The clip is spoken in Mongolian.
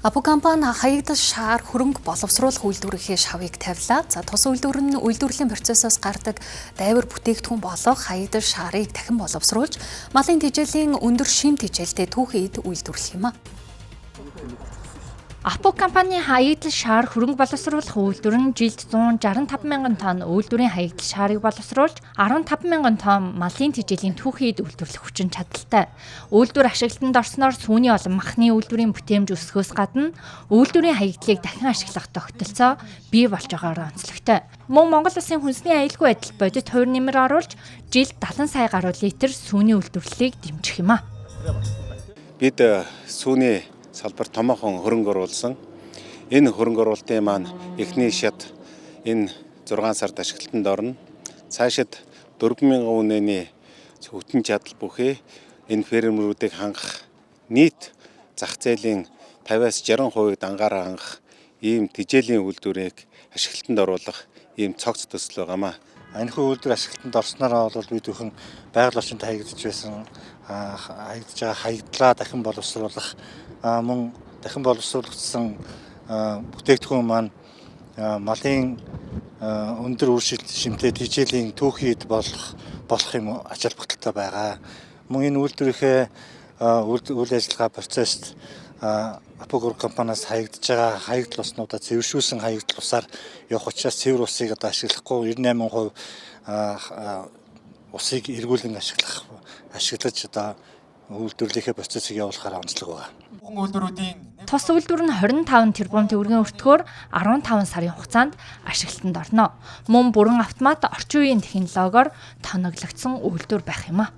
Апо компани хаягдал шаар хөрөнгө боловсруулах үйлдвэрийнхээ шавыг тавилаа. За тус үйлдвэр нь үйлдвэрлэлийн процессоос гардаг дайвар бүтээгдэхүүн болох хаягдал шаарыг дахин боловсруулж, малын тэжээлийн өндөр шим тэжээлтэй түүхэн эд үйлдвэрлэх юм а. Апо компани хаягдал шаар хөрөнгө боловсруулах үйлдвэр нь жилд 165 мянган тонн үйлдвэрийн хаягдал шаарыг боловсруулж 15 мянган тонн малын тэжээлийн түүхэн эд үйлдвэрлэх хүчин чадалтай. Үйлдвэр ашиглалтанд орсноор сүүний олон махны үйлдвэрийн бүтээмж өсөхөөс гадна үйлдвэрийн хаягдлыг дахин ашиглах тогтолцоо бий болж байгаагаар онцлогтой. Мөн Монгол Улсын хүнсний аюулгүй байдал бодит хувь нэмэр оруулж жилд 70 сая гаруй литр сүүний үйлдвэрлэлийг дэмжих юм а. Бид сүүний салбар томоохон хөрөнгө оруулсан. Энэ хөрөнгө оруулалтын маань эхний шат энэ 6 сард ашиглалтанд орно. Цаашид 4,000 үнэний хүтэн чадал бүхий энэ фермерүүдийг хангах нийт зах зээлийн 50-60% дангаараа хангах ийм тэжээлийн үйлдвэрийг ашиглалтанд оруулах ийм цогц төсөл байгаамаа. Энэхүү үйлдвэр ашиглалтанд орсноор бол бид бүхэн байгаль орчинд хаягдж байсан хаягдж байгаа хаягдлаа дахин боловсруулах мөн дахин боловсруулагдсан бүтээгдэхүүн маань малын өндөр үр шимтэй тэжээлийн түүхэн эд болох юм ач холбогдолтой байгаа. Мөн энэ үйлдвэрийнхээ үйл ажиллагаа процесс Апо компаниас хаягдж байгаа хаягдал уснуудаа цэвэршүүлсэн хаягдал усаар явах учраас цэвэр усыг одоо ашиглахгүй 98% усыг эргүүлэн ашиглаж одоо үйлдвэрлэлийн процессыг явуулахаар онцлог байна. Тус үйлдвэр нь 25 тэрбум төгрөгийн өртгөөр 15 сарын хугацаанд ашиглалтанд орно. Мөн бүрэн автомат орчин үеийн технологиор тоноглогдсон үйлдвэр байх юм а.